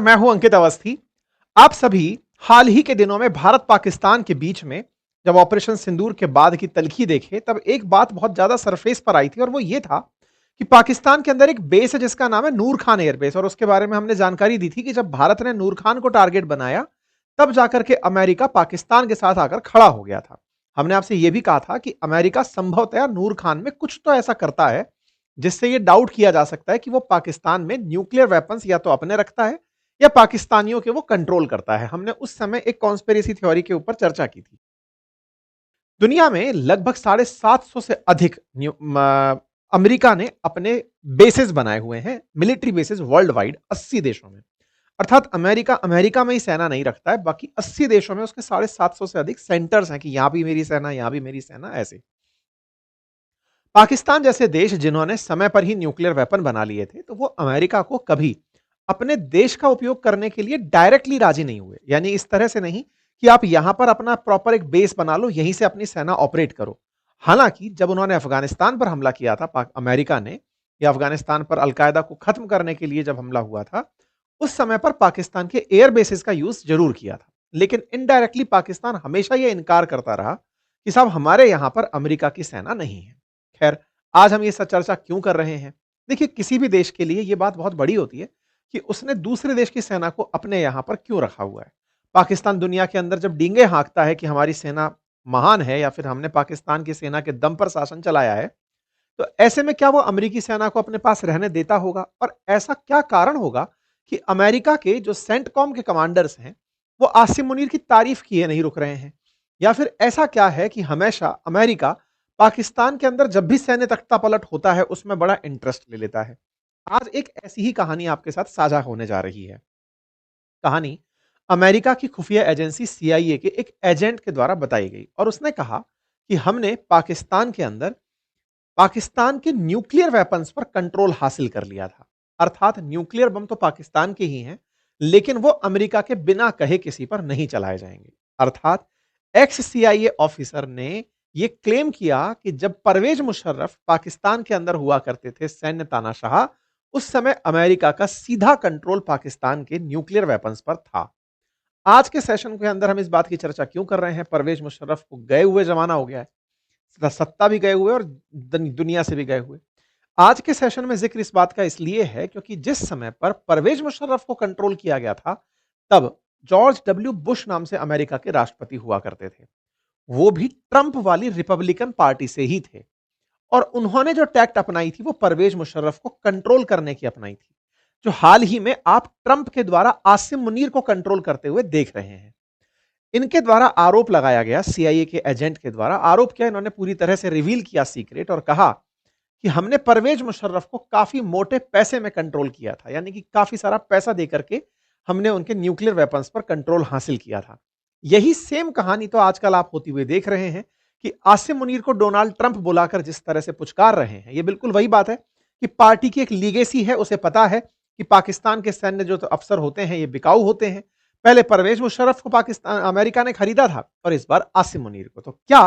मैं हूं अंकित अवस्थी। आप सभी हाल ही के दिनों में भारत पाकिस्तान के बीच में जब ऑपरेशन सिंदूर के बाद की तलखी देखे तब एक बात बहुत ज्यादा सरफेस पर आई थी और वो ये था कि पाकिस्तान के अंदर एक बेस है जिसका नाम है नूर खान एयरबेस और उसके बारे में हमने जानकारी दी थी कि जब भारत ने नूर खान को टारगेट बनाया तब जाकर के अमेरिका पाकिस्तान के साथ आकर खड़ा हो गया था। हमने आपसे यह भी कहा था कि अमेरिका संभवतः नूर खान में कुछ तो ऐसा करता है जिससे यह डाउट किया जा सकता है कि वो पाकिस्तान में न्यूक्लियर वेपन्स या तो अपने रखता है या पाकिस्तानियों के वो कंट्रोल करता है। हमने उस समय एक कॉन्स्पिरेसी थ्योरी के ऊपर चर्चा की थी। दुनिया में लगभग 750 से अधिक अमेरिका ने अपने बेसिस बनाए हुए हैं, मिलिट्री बेसिस वर्ल्ड वाइड 80 देशों में। अर्थात अमेरिका अमेरिका में ही सेना नहीं रखता है, बाकी 80 देशों में उसके 750 से अधिक सेंटर्स हैं कि यहां भी मेरी सेना, यहां भी मेरी सेना, ऐसे। पाकिस्तान जैसे देश जिन्होंने समय पर ही न्यूक्लियर वेपन बना लिए थे, तो वो अमेरिका को कभी अपने देश का उपयोग करने के लिए डायरेक्टली राजी नहीं हुए। यानी इस तरह से नहीं कि आप यहां पर अपना प्रॉपर एक बेस बना लो, यहीं से अपनी सेना ऑपरेट करो। हालांकि जब उन्होंने अफगानिस्तान पर हमला किया था अमेरिका ने, या अफगानिस्तान पर अलकायदा को खत्म करने के लिए जब हमला हुआ था, उस समय पर पाकिस्तान के एयर बेसिस का यूज जरूर किया था। लेकिन इनडायरेक्टली पाकिस्तान हमेशा यह इनकार करता रहा कि साहब हमारे यहां पर अमेरिका की सेना नहीं है। खैर, आज हम ये सब चर्चा क्यों कर रहे हैं? देखिए, किसी भी देश के लिए ये बात बहुत बड़ी होती है कि उसने दूसरे देश की सेना को अपने यहां पर क्यों रखा हुआ है। पाकिस्तान दुनिया के अंदर जब डींगे हाँकता है कि हमारी सेना महान है या फिर हमने पाकिस्तान की सेना के दम पर शासन चलाया है, तो ऐसे में क्या वो अमेरिकी सेना को अपने पास रहने देता होगा? और ऐसा क्या कारण होगा कि अमेरिका के जो सेंटकॉम के कमांडर्स हैं, वो आसिम मुनीर की तारीफ किए नहीं रुक रहे हैं? या फिर ऐसा क्या है कि हमेशा अमेरिका पाकिस्तान के अंदर जब भी सैन्य तख्तापलट होता है उसमें बड़ा इंटरेस्ट ले लेता है? आज एक ऐसी ही कहानी आपके साथ साझा होने जा रही है। कहानी अमेरिका की खुफिया एजेंसी सीआईए के एक एजेंट के द्वारा बताई गई और उसने कहा कि हमने पाकिस्तान के अंदर पाकिस्तान के न्यूक्लियर वेपन्स पर कंट्रोल हासिल कर लिया था। अर्थात न्यूक्लियर बम तो पाकिस्तान के ही हैं, लेकिन वो अमेरिका के बिना कहे किसी पर नहीं चलाए जाएंगे। अर्थात एक्स सीआईए ऑफिसर ने यह क्लेम किया कि जब परवेज मुशर्रफ पाकिस्तान के अंदर हुआ करते थे सैन्य तानाशाह, उस समय अमेरिका का सीधा कंट्रोल पाकिस्तान के न्यूक्लियर वेपन्स पर था। आज के सेशन के अंदर हम इस बात की चर्चा क्यों कर रहे हैं? परवेज मुशर्रफ को गए हुए जमाना हो गया है, सत्ता भी गए हुए और दुनिया से भी गए हुए। आज के सेशन में जिक्र इस बात का इसलिए है क्योंकि जिस समय पर परवेज मुशर्रफ को कंट्रोल किया गया था, तब जॉर्ज डब्ल्यू बुश नाम से अमेरिका के राष्ट्रपति हुआ करते थे। वो भी ट्रंप वाली रिपब्लिकन पार्टी से ही थे और उन्होंने जो टैक्ट अपनाई थी वो परवेज मुशर्रफ को कंट्रोल करने की अपनाई थी, जो हाल ही में आप ट्रंप के द्वारा आसिम मुनीर को कंट्रोल करते हुए देख रहे हैं। इनके द्वारा आरोप लगाया गया, सीआईए के एजेंट के द्वारा आरोप किया, इन्होंने पूरी तरह से रिवील किया सीक्रेट और कहा कि हमने परवेज मुशर्रफ को काफी मोटे पैसे में कंट्रोल किया था। यानी कि काफी सारा पैसा देकर के हमने उनके न्यूक्लियर वेपन्स पर कंट्रोल हासिल किया था। यही सेम कहानी तो आजकल आप होती हुई देख रहे हैं कि आसिम मुनीर को डोनाल्ड ट्रंप बुलाकर जिस तरह से पुचकार रहे हैं, यह बिल्कुल वही बात है कि पार्टी की एक लीगेसी है, उसे पता है कि पाकिस्तान के सैन्य जो तो अफसर होते हैं ये बिकाऊ होते हैं। पहले परवेज मुशर्रफ को पाकिस्तान अमेरिका ने खरीदा था और इस बार आसिम मुनीर को। तो क्या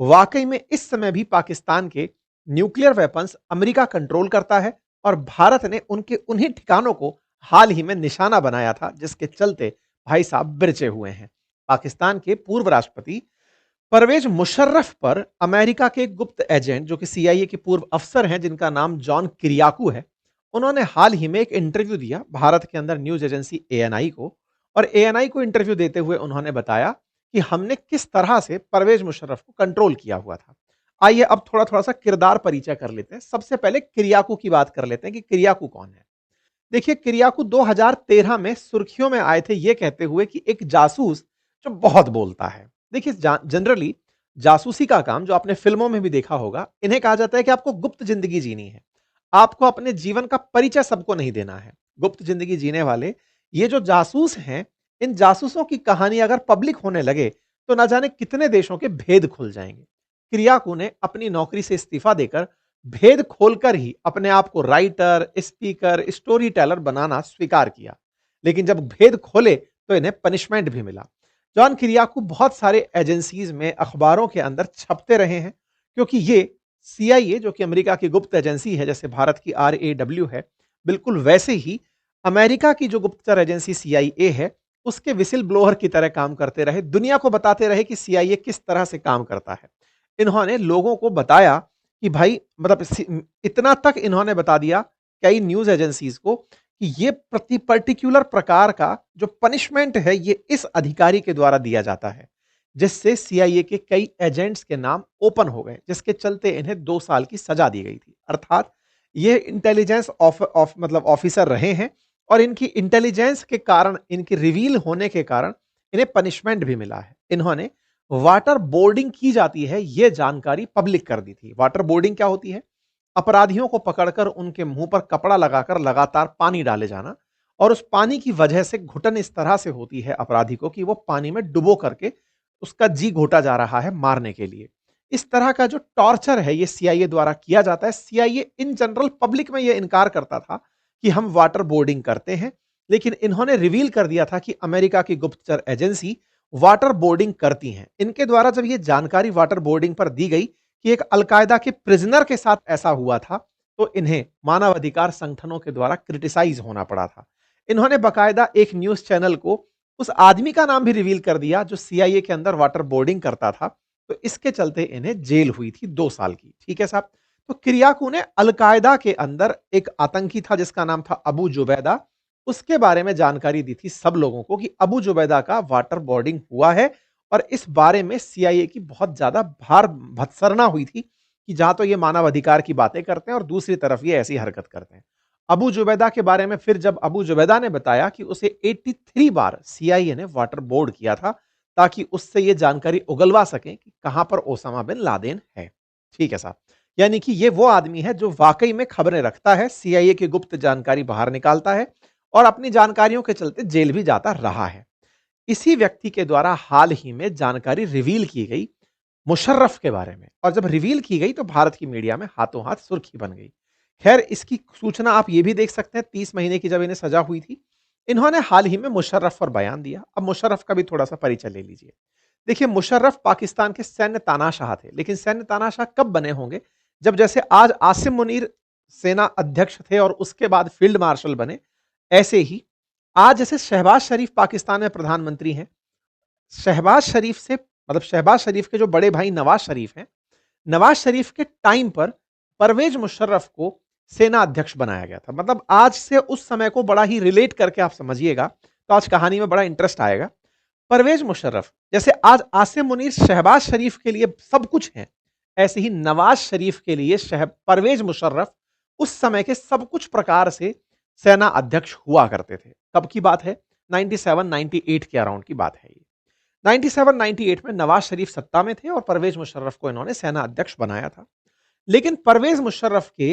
वाकई में इस समय भी पाकिस्तान के न्यूक्लियर वेपन्स अमेरिका कंट्रोल करता है और भारत ने उनके उन्हीं ठिकानों को हाल ही में निशाना बनाया था, जिसके चलते भाई साहब बिरचे हुए हैं? पाकिस्तान के पूर्व राष्ट्रपति परवेज मुशर्रफ पर अमेरिका के गुप्त एजेंट जो कि सीआईए के पूर्व अफसर हैं, जिनका नाम जॉन किरियाकू है, उन्होंने हाल ही में एक इंटरव्यू दिया भारत के अंदर न्यूज एजेंसी एएनआई को। और एएनआई को इंटरव्यू देते हुए उन्होंने बताया कि हमने किस तरह से परवेज मुशर्रफ को कंट्रोल किया हुआ था। आइए अब थोड़ा थोड़ा सा किरदार परिचय कर लेते हैं। सबसे पहले किरियाकू की बात कर लेते हैं कि किरियाकू कौन है। देखिए, किरियाकू 2013 में सुर्खियों में आए थे ये कहते हुए कि एक जासूस जो बहुत बोलता है। देखिए, जनरली जासूसी का काम जो आपने फिल्मों में भी देखा होगा, इन्हें कहा जाता है कि आपको गुप्त जिंदगी जीनी है, आपको अपने जीवन का परिचय सबको नहीं देना है। गुप्त जिंदगी जीने वाले ये जो जासूस हैं, इन जासूसों की कहानी अगर पब्लिक होने लगे तो ना जाने कितने देशों के भेद खुल जाएंगे। किरियाकू ने अपनी नौकरी से इस्तीफा देकर भेद खोलकर ही अपने आप को राइटर, स्पीकर, स्टोरी टेलर बनाना स्वीकार किया। लेकिन जब भेद खोले तो इन्हें पनिशमेंट भी मिला। जॉन किरियाकू बहुत सारे एजेंसीज में, अखबारों के अंदर छपते रहे हैं क्योंकि ये सीआईए जो कि अमेरिका की गुप्त एजेंसी है, जैसे भारत की आरएडब्ल्यू है, बिल्कुल वैसे ही अमेरिका की जो गुप्तचर एजेंसी सीआईए है, उसके व्हिसल ब्लोअर की तरह काम करते रहे, दुनिया को बताते रहे कि सीआईए किस तरह से काम करता है। इन्होंने लोगों को बताया कि भाई मतलब इतना तक इन्होंने बता दिया कई न्यूज़ एजेंसीज़ को कि ये पर्टिकुलर प्रकार का जो पनिशमेंट है, ये इस अधिकारी के द्वारा दिया जाता है, जिससे सीआईए के कई एजेंट्स के नाम ओपन हो गए, जिसके चलते इन्हें 2 साल की सजा दी गई थी। अर्थात ये इंटेलिजेंस मतलब ऑफिसर रहे हैं और इनकी इंटेलिजेंस के कारण, इनकी रिवील होने के कारण इन्हें पनिशमेंट भी मिला है। इन्होंने वाटर बोर्डिंग की जाती है, ये जानकारी पब्लिक कर दी थी। वाटर बोर्डिंग क्या होती है? अपराधियों को पकड़कर उनके मुंह पर कपड़ा लगाकर लगातार पानी डाले जाना और उस पानी की वजह से घुटन इस तरह से होती है अपराधी को कि वो पानी में डुबो करके उसका जी घोटा जा रहा है मारने के लिए। इस तरह का जो टॉर्चर है ये सीआईए द्वारा किया जाता है। सीआईए इन जनरल पब्लिक में ये इनकार करता था कि हम वाटर बोर्डिंग करते हैं, लेकिन इन्होंने रिवील कर दिया था कि अमेरिका की गुप्तचर एजेंसी वाटर बोर्डिंग करती हैं। इनके द्वारा जब ये जानकारी वाटर बोर्डिंग पर दी गई कि एक अलकायदा के प्रिजनर के साथ ऐसा हुआ था, तो इन्हें मानवाधिकार संगठनों के द्वारा क्रिटिसाइज होना पड़ा था। इन्होंने बकायदा एक न्यूज़ चैनल को उस आदमी का नाम भी रिवील कर दिया जो सीआईए के अंदर वाटर बोर्डिंग करता था, तो इसके चलते इन्हें जेल हुई थी 2 साल की। ठीक है साहब? तो किरियाकू ने अल-कायदा के अंदर एक आतंकी था जिसका नाम था अबू जुबैदा, उसके बारे में जानकारी दी थी सब लोगों को कि अबू जुबैदा का वाटर बोर्डिंग हुआ है और इस बारे में सीआईए की बहुत ज़्यादा भत्सरना हुई थी कि जहाँ तो ये मानव अधिकार की बातें करते हैं और दूसरी तरफ ये ऐसी हरकत करते हैं। अबू जुबैदा के बारे में फिर जब अबू जुबैदा ने बताया कि उसे 83 बार सीआईए ने वाटर बोर्ड किया था ताकि उससे ये जानकारी उगलवा सकें कि कहां पर ओसामा बिन लादेन है। ठीक है साहब, यानी कि ये वो आदमी है जो वाकई में खबरें रखता है, सीआईए की गुप्त जानकारी बाहर निकालता है और अपनी जानकारियों के चलते जेल भी जाता रहा है। इसी व्यक्ति के द्वारा हाल ही में जानकारी रिवील की गई मुशर्रफ के बारे में, और जब रिवील की गई तो भारत की मीडिया में हाथों हाथ सुर्खी बन गई। खैर, इसकी सूचना आप ये भी देख सकते हैं 30 महीने की जब इन्हें सजा हुई थी, इन्होंने हाल ही में मुशर्रफ पर बयान दिया। अब मुशर्रफ का भी थोड़ा-सा परिचय ले लीजिए। देखिए, मुशर्रफ पाकिस्तान के सैन्य तानाशाह थे, लेकिन सैन्य तानाशाह कब बने होंगे? जब जैसे आज आसिम मुनीर सेना अध्यक्ष थे और उसके बाद फील्ड मार्शल बने, ऐसे ही आज जैसे शहबाज शरीफ पाकिस्तान में प्रधानमंत्री हैं, शहबाज शरीफ से मतलब शहबाज शरीफ के जो बड़े भाई नवाज शरीफ हैं, नवाज शरीफ के टाइम पर परवेज मुशर्रफ को सेना अध्यक्ष बनाया गया था। मतलब आज से उस समय को बड़ा ही रिलेट करके आप समझिएगा, तो आज कहानी में बड़ा इंटरेस्ट आएगा। परवेज मुशर्रफ जैसे आज आसिम मुनीर शहबाज शरीफ के लिए सब कुछ है, ऐसे ही नवाज शरीफ के लिए परवेज मुशर्रफ उस समय के सब कुछ प्रकार से सेना अध्यक्ष हुआ करते थे। कब की बात है? 97-98 के अराउंड की बात है ये। 97-98 में नवाज शरीफ सत्ता में थे और परवेज मुशर्रफ को इन्होंने सेना अध्यक्ष बनाया था। लेकिन परवेज मुशर्रफ के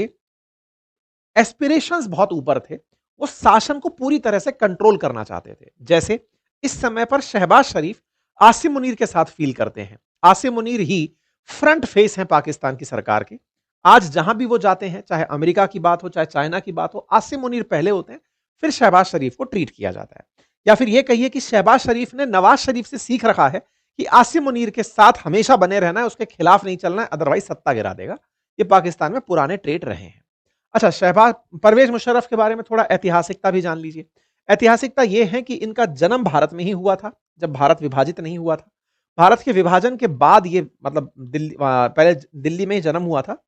एस्पिरेशंस बहुत ऊपर थे। वो शासन को पूरी तरह से कंट्रोल करना चाहते थे। जैसे इस समय पर शहबाज शरीफ आसिम मुनीर के साथ फील करते हैं। आसिम मुनीर ही फ्रंट फेस हैं पाकिस्तान की सरकार के। आज जहां भी वो जाते हैं, चाहे अमेरिका की बात हो, चाहे चाइना की बात हो, आसिम मुनीर पहले होते हैं, फिर शहबाज शरीफ को ट्रीट किया जाता है। या फिर यह कहिए कि शहबाज शरीफ ने नवाज शरीफ से सीख रखा है कि आसिम मुनीर के साथ हमेशा बने रहना है, उसके खिलाफ नहीं चलना है, अदरवाइज सत्ता गिरा देगा। ये पाकिस्तान में पुराने ट्रेड रहे हैं। अच्छा, शहबाज परवेज मुशर्रफ के बारे में थोड़ा ऐतिहासिकता भी जान लीजिए। ऐतिहासिकता ये है कि इनका जन्म भारत में ही हुआ था, जब भारत विभाजित नहीं हुआ था। भारत के विभाजन के बाद ये मतलब पहले दिल्ली में ही जन्म हुआ था,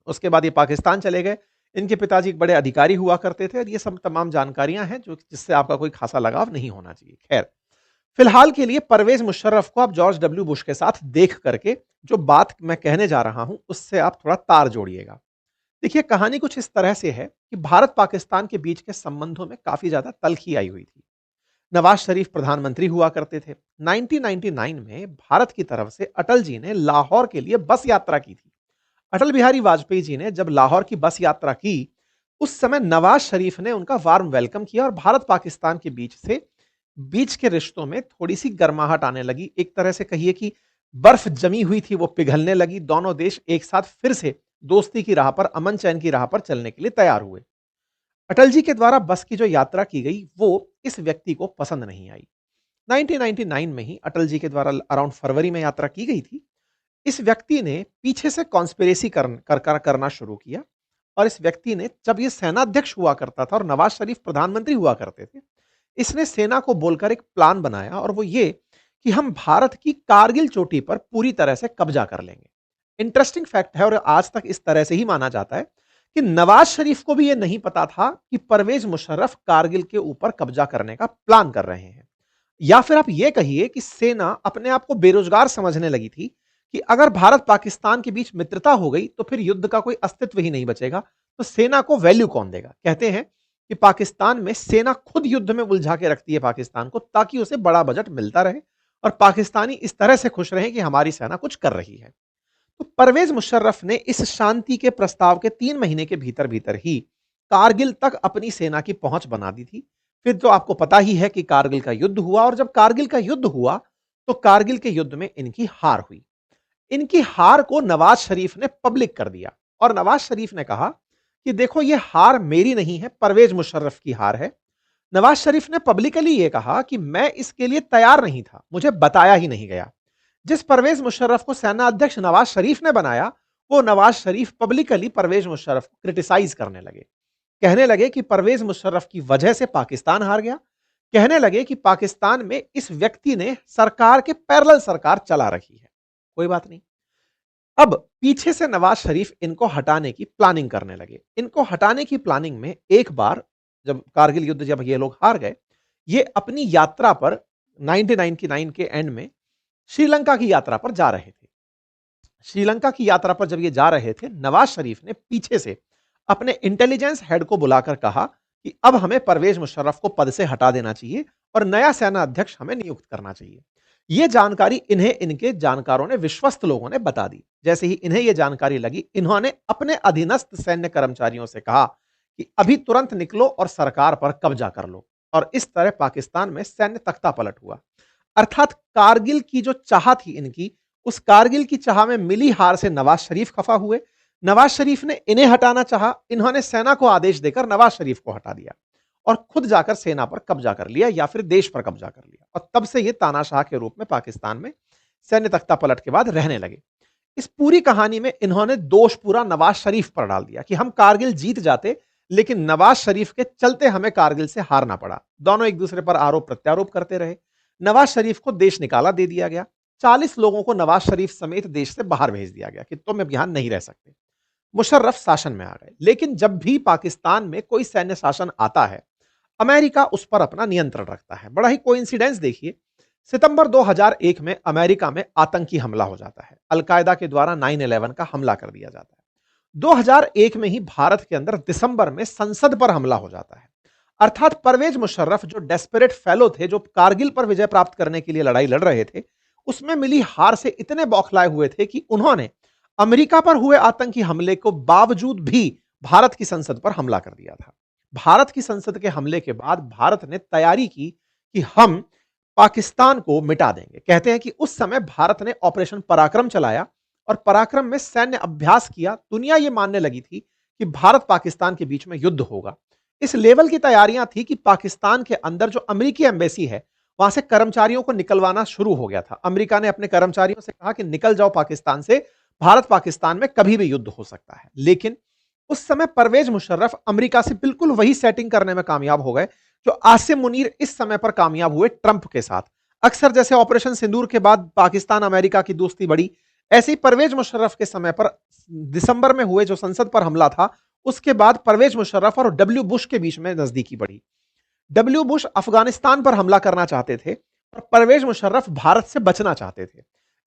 उसके बाद ये पाकिस्तान चले गए। इनके पिताजी एक बड़े अधिकारी हुआ करते थे और ये सब तमाम जानकारियां हैं जो जिससे आपका कोई खासा लगाव नहीं होना चाहिए। खैर, फिलहाल के लिए परवेज मुशर्रफ को आप जॉर्ज डब्ल्यू बुश के साथ देख करके जो बात मैं कहने जा रहा हूं उससे आप थोड़ा तार जोड़िएगा। देखिए, कहानी कुछ इस तरह से है कि भारत पाकिस्तान के बीच के संबंधों में काफी ज्यादा तल्खी आई हुई थी। नवाज शरीफ प्रधानमंत्री हुआ करते थे। 1999 में भारत की तरफ से अटल जी ने लाहौर के लिए बस यात्रा की थी। अटल बिहारी वाजपेयी जी ने जब लाहौर की बस यात्रा की, उस समय नवाज शरीफ ने उनका वार्म वेलकम किया और भारत पाकिस्तान के बीच के रिश्तों में थोड़ी सी गर्माहट आने लगी। एक तरह से कहिए कि बर्फ जमी हुई थी, वो पिघलने लगी। दोनों देश एक साथ फिर से दोस्ती की राह पर, अमन चैन की राह पर चलने के लिए तैयार हुए। अटल जी के द्वारा बस की जो यात्रा की गई वो इस व्यक्ति को पसंद नहीं आई। 1999 में ही अटल जी के द्वारा अराउंड फरवरी में यात्रा की गई थी। इस व्यक्ति ने पीछे से कॉन्स्पिरेसी करना शुरू किया और इस व्यक्ति ने, जब ये सेनाध्यक्ष हुआ करता था और नवाज शरीफ प्रधानमंत्री हुआ करते थे, इसने सेना को बोलकर एक प्लान बनाया और वो ये कि हम भारत की कारगिल चोटी पर पूरी तरह से कब्जा कर लेंगे। इंटरेस्टिंग फैक्ट है और आज तक इस तरह से ही माना जाता है कि नवाज शरीफ को भी यह नहीं पता था कि परवेज मुशर्रफ कारगिल के ऊपर कब्जा करने का प्लान कर रहे हैं। या फिर आप यह कहिए कि सेना अपने आप को बेरोजगार समझने लगी थी कि अगर भारत पाकिस्तान के बीच मित्रता हो गई तो फिर युद्ध का कोई अस्तित्व ही नहीं बचेगा, तो सेना को वैल्यू कौन देगा। कहते हैं कि पाकिस्तान में सेना खुद युद्ध में उलझा के रखती है पाकिस्तान को, ताकि उसे बड़ा बजट मिलता रहे और पाकिस्तानी इस तरह से खुश रहे कि हमारी सेना कुछ कर रही है। तो परवेज मुशर्रफ ने इस शांति के प्रस्ताव के 3 महीने के भीतर भीतर ही कारगिल तक अपनी सेना की पहुंच बना दी थी। फिर तो आपको पता ही है कि कारगिल का युद्ध हुआ, और जब कारगिल का युद्ध हुआ तो कारगिल के युद्ध में इनकी हार हुई। इनकी हार को नवाज शरीफ ने पब्लिक कर दिया और नवाज शरीफ ने कहा कि देखो, ये हार मेरी नहीं है, परवेज मुशर्रफ की हार है। नवाज शरीफ ने पब्लिकली यह कहा कि मैं इसके लिए तैयार नहीं था, मुझे बताया ही नहीं गया। जिस परवेज मुशर्रफ को सेना अध्यक्ष नवाज शरीफ ने बनाया, वो नवाज शरीफ पब्लिकली परवेज मुशर्रफ को क्रिटिसाइज करने लगे। कहने लगे कि परवेज मुशर्रफ की वजह से पाकिस्तान हार गया। कहने लगे कि पाकिस्तान में इस व्यक्ति ने सरकार के पैरेलल सरकार चला रखी है। कोई बात नहीं। अब पीछे से नवाज शरीफ इनको हटाने की प्लानिंग करने लगे। इनको हटाने की प्लानिंग में एक बार, जब कारगिल युद्ध जब ये लोग हार गए, ये अपनी यात्रा पर 1999 के एंड में श्रीलंका की यात्रा पर जा रहे थे। श्रीलंका की यात्रा पर जब ये जा रहे थे, नवाज शरीफ ने पीछे से अपने इंटेलिजेंस हेड को बुलाकर कहा कि अब हमें परवेज मुशर्रफ को पद से हटा देना चाहिए और नया सेना अध्यक्ष हमें नियुक्त करना चाहिए। यह जानकारी इन्हें इनके जानकारों ने, विश्वस्त लोगों ने बता दी। जैसे ही इन्हें यह जानकारी लगी, इन्होंने अपने अधीनस्थ सैन्य कर्मचारियों से कहा कि अभी तुरंत निकलो और सरकार पर कब्जा कर लो। और इस तरह पाकिस्तान में सैन्य तख्ता पलट हुआ। अर्थात कारगिल की जो चाह थी इनकी, उस कारगिल की चाह में मिली हार से नवाज शरीफ खफा हुए। नवाज शरीफ ने इन्हें हटाना चाहा, इन्होंने सेना को आदेश देकर नवाज शरीफ को हटा दिया और खुद जाकर सेना पर कब्जा कर लिया या फिर देश पर कब्जा कर लिया। और तब से ये तानाशाह के रूप में पाकिस्तान में सैन्य तख्ता पलट के बाद रहने लगे। इस पूरी कहानी में इन्होंने दोष पूरा नवाज शरीफ पर डाल दिया कि हम कारगिल जीत जाते, लेकिन नवाज शरीफ के चलते हमें कारगिल से हारना पड़ा। दोनों एक दूसरे पर आरोप प्रत्यारोप करते रहे। नवाज शरीफ को देश निकाला दे दिया गया। 40 लोगों को नवाज शरीफ समेत देश से बाहर भेज दिया गया कि तुम अब यहां नहीं रह सकते। मुशर्रफ शासन में आ गए। लेकिन जब भी पाकिस्तान में कोई सैन्य शासन आता है, अमेरिका उस पर अपना नियंत्रण रखता है। बड़ा ही कोइंसिडेंस देखिए, सितंबर 2001 में अमेरिका में आतंकी हमला हो जाता है। अलकायदा के द्वारा 9/11 का हमला कर दिया जाता है। 2001 में ही भारत के अंदर दिसंबर में संसद पर हमला हो जाता है। अर्थात परवेज मुशर्रफ जो डेस्परेट फेलो थे, जो कारगिल पर विजय प्राप्त करने के लिए लड़ाई लड़ रहे थे, उसमें मिली हार से इतने बौखलाए हुए थे कि उन्होंने अमेरिका पर हुए आतंकी हमले को बावजूद भी भारत की संसद पर हमला कर दिया था। भारत की संसद के हमले के बाद भारत ने तैयारी की कि हम पाकिस्तान को मिटा देंगे। कहते हैं कि उस समय भारत ने ऑपरेशन पराक्रम चलाया और पराक्रम में सैन्य अभ्यास किया। दुनिया यह मानने लगी थी कि भारत पाकिस्तान के बीच में युद्ध होगा। इस लेवल की तैयारियां थी कि पाकिस्तान के अंदर जो अमेरिकी एम्बेसी है, वहां से कर्मचारियों को निकलवाना शुरू हो गया था। अमेरिका ने अपने कर्मचारियों से कहा कि निकल जाओ पाकिस्तान से, भारत पाकिस्तान में कभी भी युद्ध हो सकता है। लेकिन उस समय परवेज मुशर्रफ अमेरिका से बिल्कुल वही सेटिंग करने में कामयाब हो गए जो आसिम मुनीर इस समय पर कामयाब हुए ट्रंप के साथ। अक्सर जैसे ऑपरेशन सिंदूर के बाद पाकिस्तान अमेरिका की दोस्ती बढ़ी, ऐसे ही परवेज मुशर्रफ के समय पर दिसंबर में हुए जो संसद पर हमला था, उसके बाद परवेज मुशर्रफ और डब्ल्यू बुश के बीच में नजदीकी बढ़ी। डब्ल्यू बुश अफगानिस्तान पर हमला करना चाहते थे और परवेज मुशर्रफ भारत से बचना चाहते थे।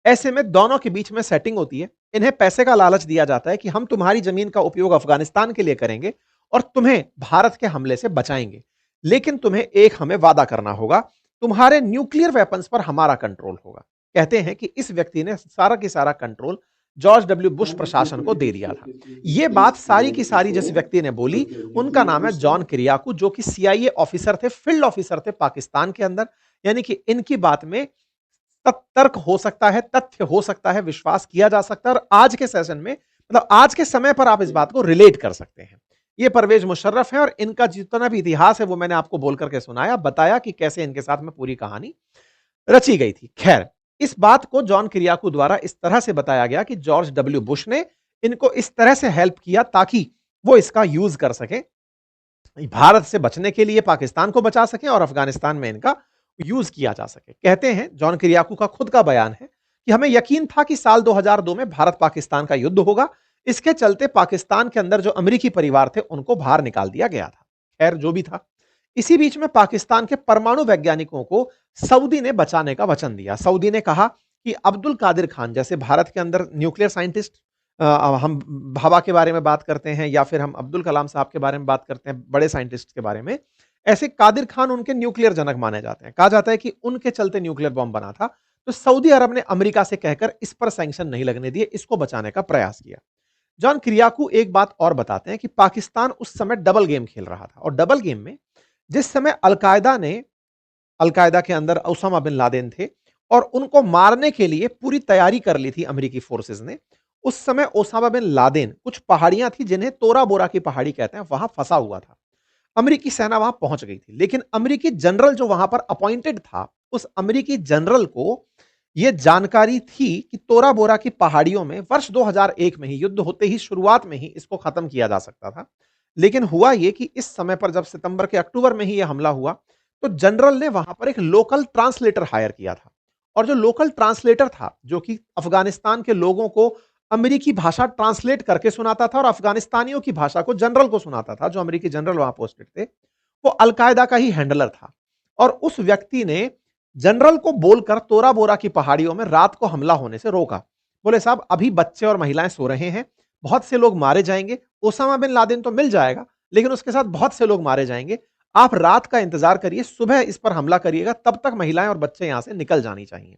ऐसे में दोनों के बीच में सेटिंग होती है। इन्हें पैसे का लालच दिया जाता है कि हम तुम्हारी जमीन का उपयोग अफगानिस्तान के लिए करेंगे और तुम्हें भारत के हमले से बचाएंगे, लेकिन तुम्हें एक हमें वादा करना होगा, तुम्हारे न्यूक्लियर वेपन्स पर हमारा कंट्रोल होगा। कहते हैं कि इस व्यक्ति ने सारा की सारा कंट्रोल जॉर्ज डब्ल्यू बुश प्रशासन को दे दिया था। यह बात सारी की सारी जिस व्यक्ति ने बोली, उनका नाम है जॉन किरियाकू, जो कि सीआईए ऑफिसर थे, फील्ड ऑफिसर थे पाकिस्तान के अंदर। यानी कि इनकी बात में तर्क हो सकता है, तथ्य हो सकता है, विश्वास किया जा सकता है। और आज के सेशन में, मतलब आज के समय पर आप इस बात को रिलेट कर सकते हैं। ये परवेज मुशर्रफ है और इनका जितना भी इतिहास है वो मैंने आपको बोल करके सुनाया, बताया कि कैसे इनके साथ में पूरी कहानी रची गई थी। खैर, इस बात को जॉन किरियाकू द्वारा इस तरह से बताया गया कि जॉर्ज डब्ल्यू बुश ने इनको इस तरह से हेल्प किया ताकि वो इसका यूज कर सके, भारत से बचने के लिए पाकिस्तान को बचा सके और अफगानिस्तान में इनका यूज किया जा सके। कहते हैं, जॉन किरियाकू का खुद का बयान है कि हमें यकीन था कि साल 2002 में भारत पाकिस्तान का युद्ध होगा, इसके चलते पाकिस्तान के अंदर जो अमेरिकी परिवार थे उनको बाहर निकाल दिया गया था। खैर, जो भी था, इसी बीच में पाकिस्तान के परमाणु वैज्ञानिकों को सऊदी ने बचाने का वचन दिया। सऊदी ने कहा कि अब्दुल कादिर खान जैसे भारत के अंदर न्यूक्लियर साइंटिस्ट, हम भाभा के बारे में बात करते हैं या फिर हम अब्दुल कलाम साहब के बारे में बात करते हैं, बड़े साइंटिस्ट के बारे में, ऐसे कादिर खान उनके न्यूक्लियर जनक माने जाते हैं। कहा जाता है कि उनके चलते न्यूक्लियर बॉम्ब बना था। तो सऊदी अरब ने अमेरिका से कहकर इस पर सैंक्शन नहीं लगने दिए, इसको बचाने का प्रयास किया। जॉन किरियाकू एक बात और बताते हैं कि पाकिस्तान उस समय डबल गेम खेल रहा था, और डबल गेम में जिस समय अलकायदा के अंदर ओसामा बिन लादेन थे और उनको मारने के लिए पूरी तैयारी कर ली थी अमेरिकी फोर्सेस ने, उस समय ओसामा बिन लादेन कुछ पहाड़ियां थी जिन्हें तोरा बोरा की पहाड़ी कहते हैं, वहां फंसा हुआ था। अमेरिकी सेना वहां पहुंच गई थी, लेकिन अमेरिकी जनरल जो वहां पर अपॉइंटेड था, उस अमेरिकी जनरल को यह जानकारी थी कि तोरा बोरा की पहाड़ियों में वर्ष 2001 में ही, युद्ध होते ही शुरुआत में ही इसको खत्म किया जा सकता था। लेकिन हुआ यह कि इस समय पर जब सितंबर के अक्टूबर में ही यह हमला हुआ, तो जनरल ने वहां पर एक लोकल ट्रांसलेटर हायर किया था, और जो लोकल ट्रांसलेटर था, जो कि अफगानिस्तान के लोगों को अमेरिकी भाषा ट्रांसलेट करके सुनाता था और अफगानिस्तानियों की भाषा को जनरल को सुनाता था, जो अमेरिकी जनरल वहां पोस्टेड थे, वो अलकायदा का ही हैंडलर था। और उस व्यक्ति ने जनरल को बोलकर तोरा बोरा की पहाड़ियों में रात को हमला होने से रोका। बोले, साहब अभी बच्चे और महिलाएं सो रहे हैं, बहुत से लोग मारे जाएंगे, ओसामा बिन लादेन तो मिल जाएगा लेकिन उसके साथ बहुत से लोग मारे जाएंगे, आप रात का इंतजार करिए, सुबह इस पर हमला करिएगा, तब तक महिलाएं और बच्चे यहां से निकल जानी चाहिए।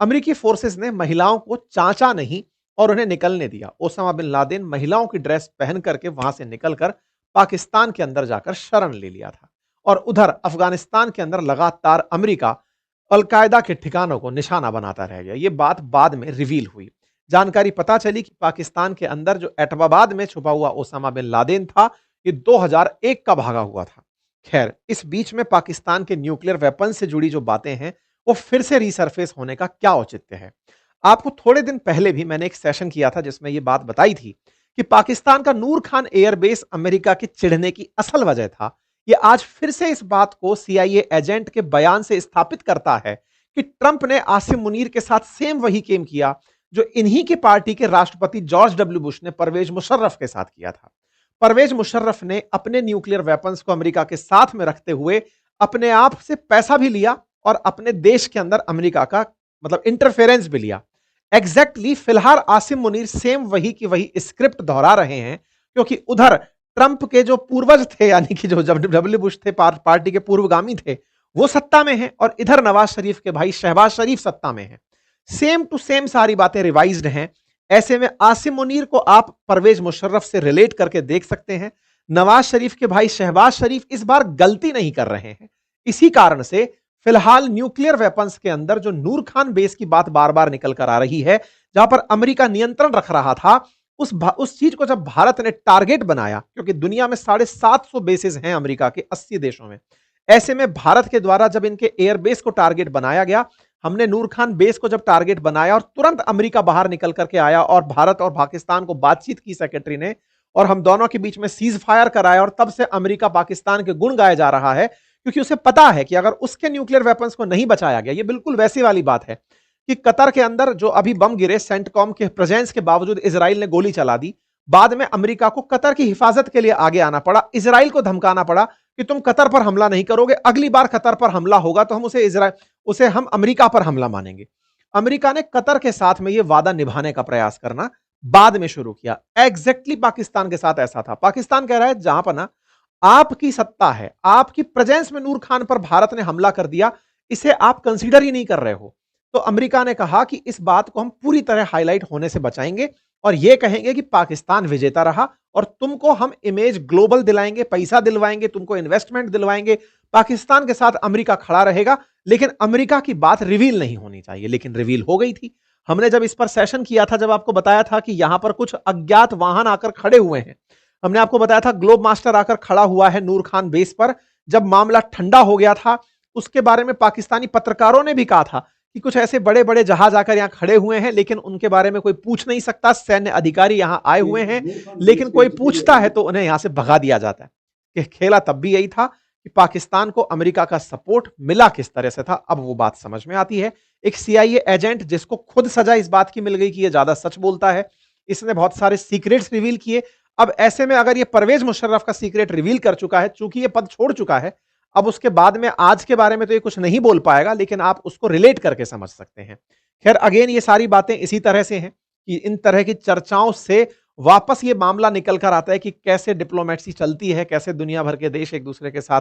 अमेरिकी फोर्सेस ने महिलाओं को चाचा नहीं और उन्हें निकलने दिया। ओसामा बिन लादेन महिलाओं की ड्रेस पहन करके वहां से निकलकर पाकिस्तान के अंदर जाकर शरण ले लिया था, और उधर अफगानिस्तान के अंदर लगातार अमेरिका अलकायदा के ठिकानों को निशाना बनाता रह गया। यह बात बाद में रिवील हुई, जानकारी पता चली कि पाकिस्तान के अंदर जो एटबाबाद में छुपा हुआ ओसामा बिन लादेन था, ये 2001 का भागा हुआ था। खैर, इस बीच में पाकिस्तान के न्यूक्लियर वेपन से जुड़ी जो बातें हैं, वो फिर से रिसरफेस होने का क्या औचित्य है। आपको थोड़े दिन पहले भी मैंने एक सेशन किया था जिसमें यह बात बताई थी कि पाकिस्तान का नूर खान एयरबेस अमेरिका के चिढ़ने की असल वजह था। यह आज फिर से इस बात को सीआईए एजेंट के बयान से स्थापित करता है कि ट्रंप ने आसिम मुनीर के साथ सेम वही केम किया जो इन्हीं की पार्टी के राष्ट्रपति जॉर्ज डब्ल्यू बुश ने परवेज मुशर्रफ के साथ किया था। परवेज मुशर्रफ ने अपने न्यूक्लियर वेपन्स को अमेरिका के साथ में रखते हुए अपने आप से पैसा भी लिया और अपने देश के अंदर अमेरिका का मतलब इंटरफेरेंस भी लिया। एग्जैक्टली फिलहाल आसिम मुनीर सेम वही की वही स्क्रिप्ट दोहरा रहे हैं, क्योंकि उधर ट्रंप के जो पूर्वज थे, यानी कि जो डब्ल्यू बुश थे, पार्टी के पूर्वगामी थे, वो सत्ता में हैं, और इधर नवाज शरीफ के भाई शहबाज शरीफ सत्ता में हैं। सेम टू सेम सारी बातें रिवाइज्ड हैं। ऐसे में आसिम मुनीर को आप परवेज मुशर्रफ से रिलेट करके देख सकते हैं। नवाज शरीफ के भाई शहबाज शरीफ इस बार गलती नहीं कर रहे हैं। इसी कारण से फिलहाल न्यूक्लियर वेपन्स के अंदर जो नूर खान बेस की बात बार बार निकल कर आ रही है, जहां पर अमेरिका नियंत्रण रख रहा था, उस चीज को जब भारत ने टारगेट बनाया, क्योंकि दुनिया में 750 बेसेस हैं अमेरिका के 80 देशों में, ऐसे में भारत के द्वारा जब इनके एयरबेस को टारगेट बनाया गया, हमने नूर खान बेस को जब टारगेट बनाया और तुरंत अमेरिका बाहर निकल करके आया और भारत और पाकिस्तान को बातचीत की सेक्रेटरी ने, और हम दोनों के बीच में सीज फायर कराया, और तब से अमेरिका पाकिस्तान के गुण गाया जा रहा है, क्योंकि उसे पता है कि अगर उसके न्यूक्लियर वेपन्स को नहीं बचाया गया, ये बिल्कुल वैसी वाली बात है कि कतर के अंदर जो अभी बम गिरे, सेंटकॉम के प्रेजेंस के बावजूद इजराइल ने गोली चला दी, बाद में अमेरिका को कतर की हिफाजत के लिए आगे आना पड़ा, इजराइल को धमकाना पड़ा कि तुम कतर पर हमला नहीं करोगे, अगली बार कतर पर हमला होगा तो हम उसे हम अमेरिका पर हमला मानेंगे। अमेरिका ने कतर के साथ में यह वादा निभाने का प्रयास करना बाद में शुरू किया। एग्जैक्टली पाकिस्तान के साथ ऐसा था। पाकिस्तान कह रहा है जहां पर ना आपकी सत्ता है, आपकी प्रेजेंस में नूर खान पर भारत ने हमला कर दिया, इसे आप कंसीडर ही नहीं कर रहे हो। तो अमेरिका ने कहा कि इस बात को हम पूरी तरह हाईलाइट होने से बचाएंगे और यह कहेंगे कि पाकिस्तान विजेता रहा, और तुमको हम इमेज ग्लोबल दिलाएंगे, पैसा दिलवाएंगे, तुमको इन्वेस्टमेंट दिलवाएंगे, पाकिस्तान के साथ अमेरिका खड़ा रहेगा, लेकिन अमेरिका की बात रिवील नहीं होनी चाहिए। लेकिन रिवील हो गई थी। हमने जब इस पर सेशन किया था, जब आपको बताया था कि यहां पर कुछ अज्ञात वाहन आकर खड़े हुए हैं, हमने आपको बताया था ग्लोब मास्टर आकर खड़ा हुआ है नूर खान बेस पर। जब मामला ठंडा हो गया था, उसके बारे में पाकिस्तानी पत्रकारों ने भी कहा था कि कुछ ऐसे बड़े-बड़े जहाज आकर यहाँ खड़े हुए हैं, लेकिन उनके बारे में कोई पूछ नहीं सकता। सैन्य अधिकारी यहाँ आए हुए हैं, लेकिन कोई पूछता है तो उन्हें यहाँ से भगा दिया जाता है। कि खेला तब भी यही था कि पाकिस्तान को अमेरिका का सपोर्ट मिला किस तरह से था, अब वो बात समझ में आती है। एक सीआईए एजेंट जिसको खुद सजा इस बात की मिल गई कि ये ज्यादा सच बोलता है, इसने बहुत सारे सीक्रेट्स रिवील किए। अब ऐसे में अगर ये परवेज मुशर्रफ का सीक्रेट रिवील कर चुका है, चूंकि ये पद छोड़ चुका है, अब उसके बाद में आज के बारे में तो ये कुछ नहीं बोल पाएगा, लेकिन आप उसको रिलेट करके समझ सकते हैं। खैर अगेन ये सारी बातें इसी तरह से हैं कि इन तरह की चर्चाओं से वापस ये मामला निकल कर आता है कि कैसे डिप्लोमेसी चलती है, कैसे दुनिया भर के देश एक दूसरे के साथ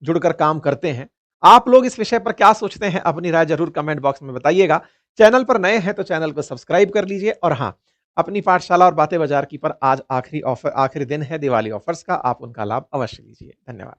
जुड़कर काम करते हैं। आप लोग इस विषय पर क्या सोचते हैं, अपनी राय जरूर कमेंट बॉक्स में बताइएगा। चैनल पर नए हैं तो चैनल को सब्सक्राइब कर लीजिए। और हाँ, अपनी पाठशाला और बातें बाजार की पर आज आखिरी दिन है दिवाली ऑफर्स का, आप उनका लाभ अवश्य लीजिए। धन्यवाद।